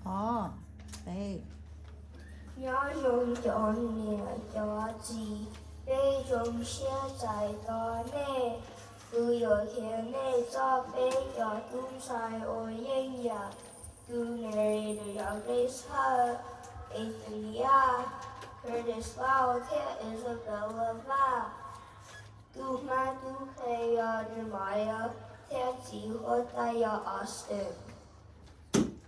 哦，背。鸟用用鸟叫鸡，背中写在大内，不有天内早背呀，东山我人呀，都那里的要给啥？Italia, Curtis Lau, Isabella Va, du Kaya Jeremiah, Tetsi Hotaya Austin,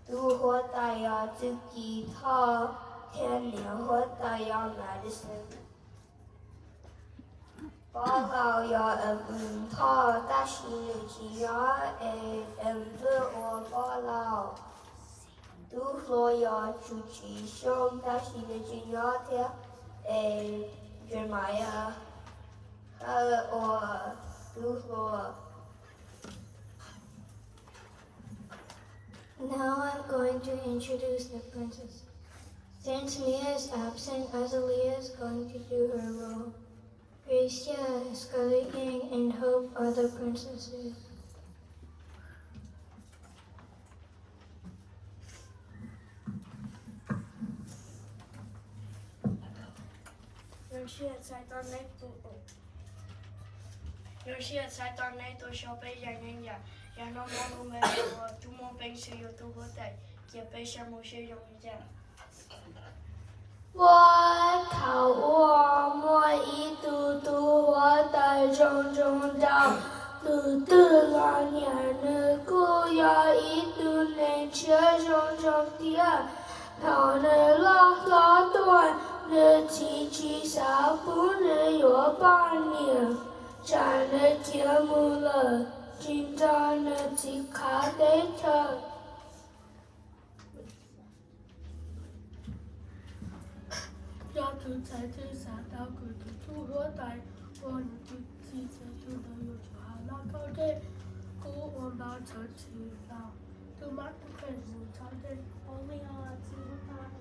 du Hotaya Tuki Ta, Tanya Hotaya Madison. 巴老呀，他但是只要我巴老，都说要出去上，但是只要他什么呀，我都说。Now I'm going to introduce the princess. Since Mia is absent, Azalea is going to do her role. Gracia, Scarlet Yang, and Hope are the princesses. Gracia在当内都小被人家，然后我们我周末平时有都会带，也被什么些用一点。我靠我摸一嘟嘟，我带重重到，嘟嘟老年的姑要一嘟能吃重重点，他的拉断的机器小不能有半年，站的节目了，紧张的去卡得车。要出在这三道沟的土和带，我就记着土的有就好了，搞的古我把车去了，都马都开始找的，我们要去哪里？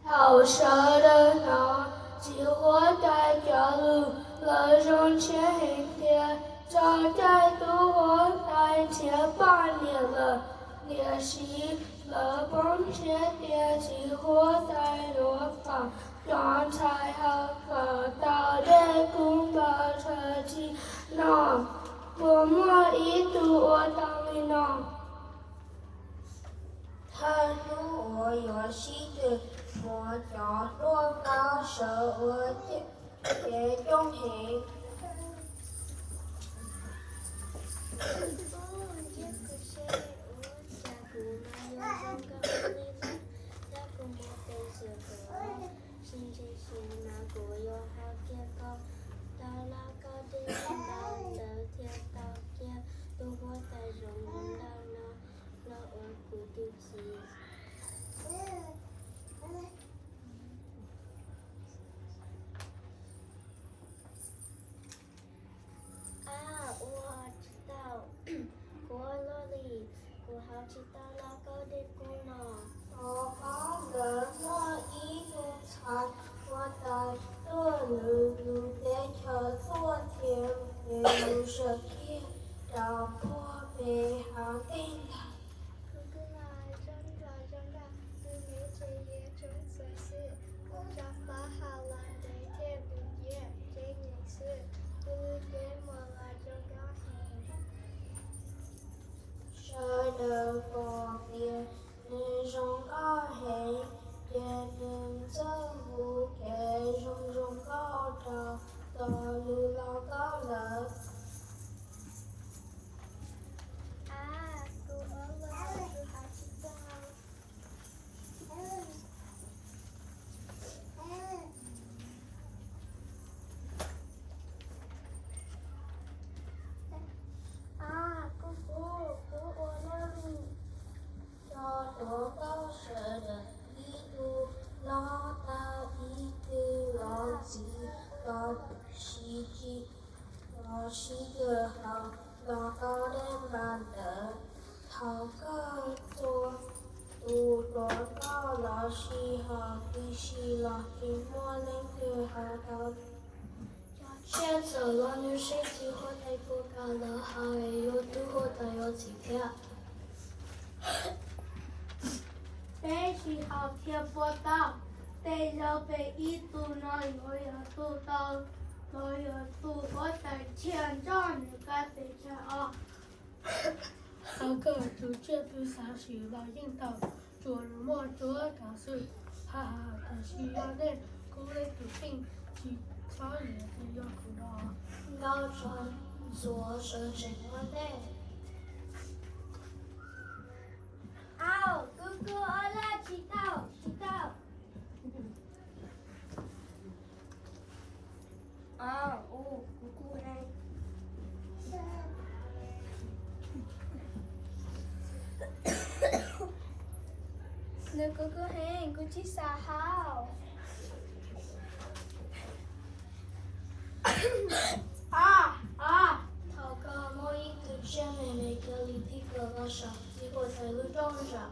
好舍的那几火带着路，了上前天，早在都火带前8年了，练习了帮前点起火带落放，刚才好可到的公包车机，那我摸一度我当你那。他如我有西的，我叫多高手，我铁中行。我帮了我一路餐，我带着路在车昨天没有设计，让我被好听的。舍得过别，日中高黑，也能走路给中中高照，道路老高了。多高舍的一路老到一个老几老西几老西个好老高的慢的好高多多高老西好必须老西莫能个好高。现在了女士计划在国家了，还有最后的有几天。被喜好贴波到，得要被一度那有要度到，那有度我在前张你该得这啊。那个主角对啥事来引导，做么做干事，哈哈的需要的，鼓励读经，其他也是要苦的啊。高中做事情我的。好，哥哥我来祈祷，祈祷。姑姑呢？那哥哥嘿，估计啥好？头个某一个姐妹妹个里地个老少，结果在路中上。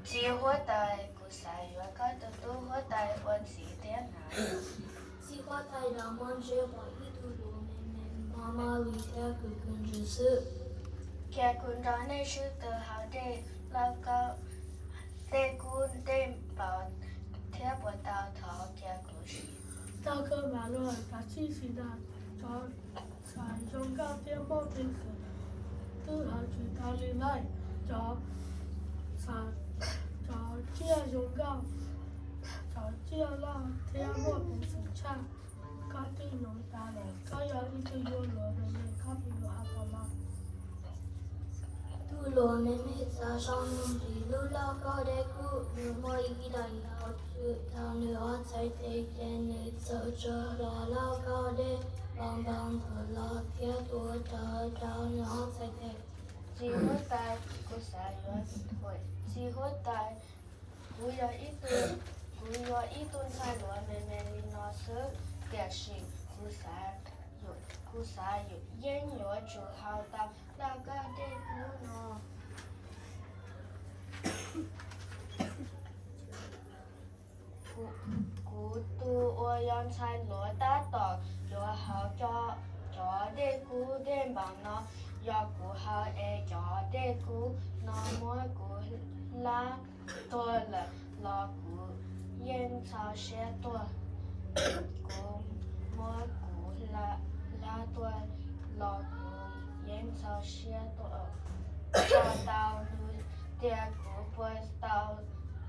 计划带古赛约个的都会带我几点来？计划在让梦觉我一度路妹妹妈妈里天个跟着是。Kia kun rane sư từ hào đề lao cao đề kun đề bảo theo bộ tàu thọ kia cụ sĩ. 那个马路把气息的找采用高电报平时，都还去哪里来找这用高找这啦天报平时差，高电用大了，高要一直有落的呢，高比有好多吗？杜罗妹妹早上弄的路老高的苦，如果一旦要去到女儿才得给你走着了老高的，棒棒的老铁多的到女儿才得。只会带古赛约会，只会带古有一顿菜罗妹妹里那是电视古赛有音乐就好到那个的古呢。古都我用菜罗大道，又好做的古的忙呢，要古好诶做的古，那么古拉多了，那古烟草些多，古么古拉多，那古烟草些多，到路的古不到。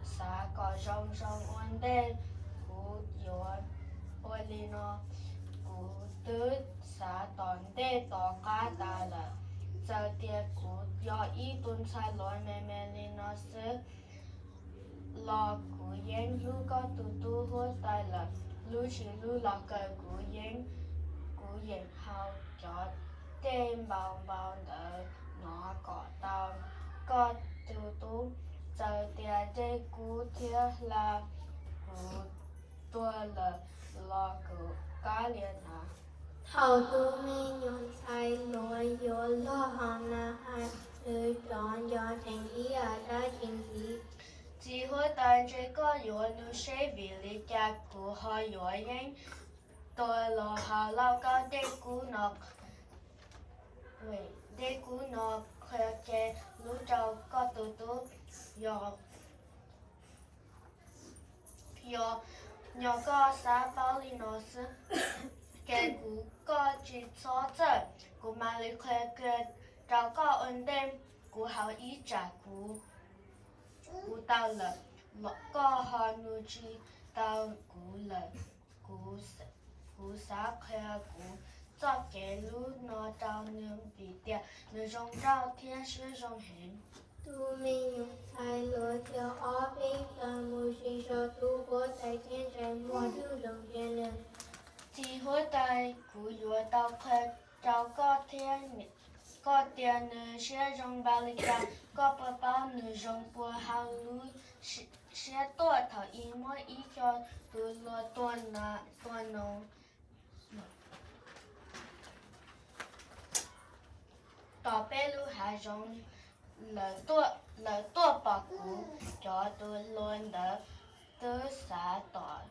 啥个上问的，古有我里呢，古的啥当的大家大了，这点古要一顿菜来妹妹里呢是，老古烟路个都好大了，路是路那个古烟好叫的毛毛的那个到个都。giờ tia de cú tia là cú tua là cú cá liền à. Hậu tu mi nhọn sai lỗi yo lo hòn na hai lựa chọn do thành ý ở đã thành ý. Chỉ hội tàn chế có yo nu sẽ vì lý cha cú họ yo yên tôi là họ lao cao de cú nọ de cú nọ khơi ke lũ trâu có tu yo nhỏ có xã bảo lý nó sư cái cú có chỉ cho chân cú mà lý khơi cái trâu có ổn định cú hào ý trả cú tao là có họ nu chỉ tao cú là cú xã khơi cú cho cái lũ nó trâu nương bị tiệt nương rong trâu thiên sư rong hẹn. Tu mi nhọn sai lỗi theo ó bên trong mùi sinh cho tu có tại thiên trái mùa thư đồng thiên lên. Chỉ hối tay cú yếu tao khơi trâu có tiền nữ sẽ rong bà lý ca có bà bảo nữ rong bùa hào lũ sẽ tua thọ ý mỗi ý cho từ lo tua nô tỏ bé lu hà rong lỡ tua bạc cú cho từ luôn đỡ từ xã tỏ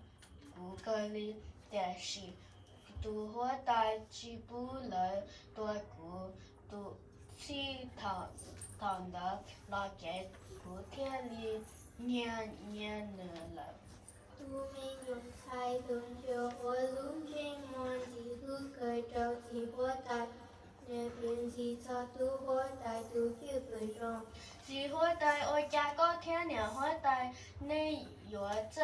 cú cơ li để sĩ tu hoa đại chỉ bu lỡ tua cú tu chi thọ thọ đỡ lo cái cú thiên li nha nữa lỡ Tu mình dùng sai tuần chiều hoa lún trên mòn chỉ hư cười trâu chỉ hoa tại nè biến chỉ cho tu hoa tại tu chưa cười rong chỉ hoa đại ôi cha có thiên nhà hoa đại nên有这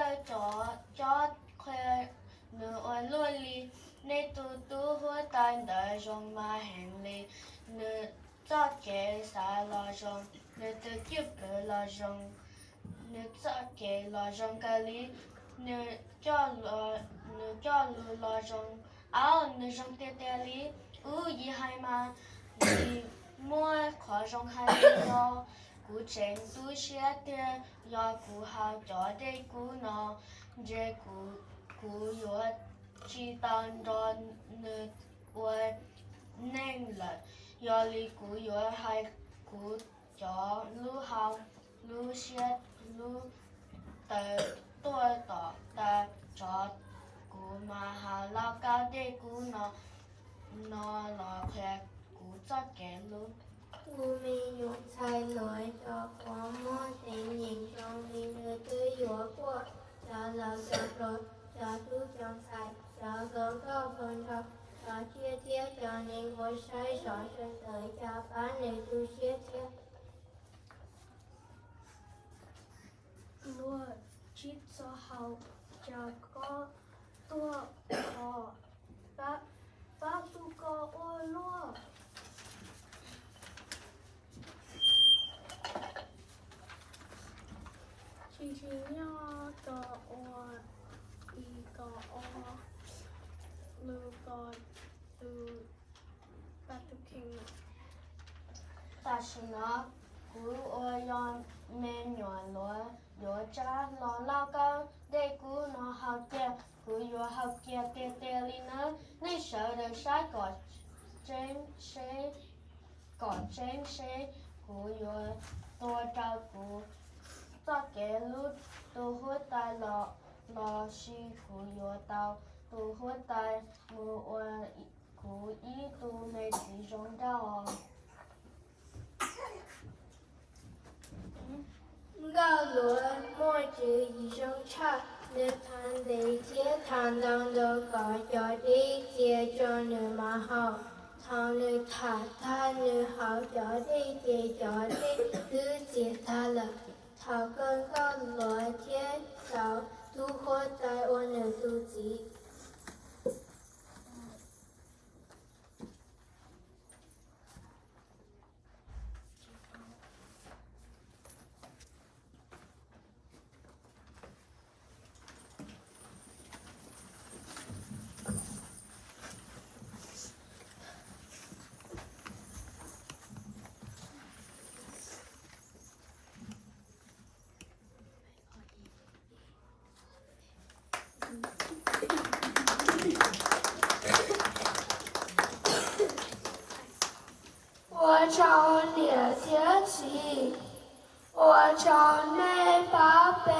cho khoe nữa ôi luôn li nên tu hoa đại đời rong mà hành li nữa cho cái啥了rong nữa tu chưa cười了rong nữa cho cái了rong cái li nữa cho lu lo rong áo nữa rong tê li gì hay mà thì mua khó rong hay lo cú chén tu xe tê do cú hao cho đây cú nó dễ cú yếu chỉ tao cho nữa ôi nên là do li cú yếu hay cú cho lu hao lu xe lu tờ tôi tỏ ta cho cú mà hà lao cao đây cú nó là khỏe cú cho kẻ luôn Tu mình dùng sai lỗi cho có mô tình nhìn trong vì nơi tư yếu của cho là gặp rồi cho tu trong sai cho gỡ có phần thật cho chia chia cho nên vui sai rõ sân tới cho phá nơi tu chia chia lúa chít cho hậu cho có tua họ bác tu có ô lúa chỉ nhỏ cho ô y có ô lưu có từ bác tu kinh ta chỉ nó cú ôi yon men nhỏ lúa lúa cha lúa lao cao đây cú nó học kia cú yếu học kia tê li nữa nên sợ được sai có trên xe cú yếu tôi trao cú cho kẻ lúc tôi hốt tay lò xì cú yếu tao tôi hốt tay mua cú ý tôi mấy chỉ rong rau gạo lúa mỗi chữ ý trong cha nước than để chia than đang đâu có cho đi chia cho nữ mà học thằng nữ thả nữ học cho đi chia cho đi nữ chia thả là thảo cơn gạo lúa chia thảo tu hốt tại ôn nữ tu chỉ我朝列天气，我朝内八辈。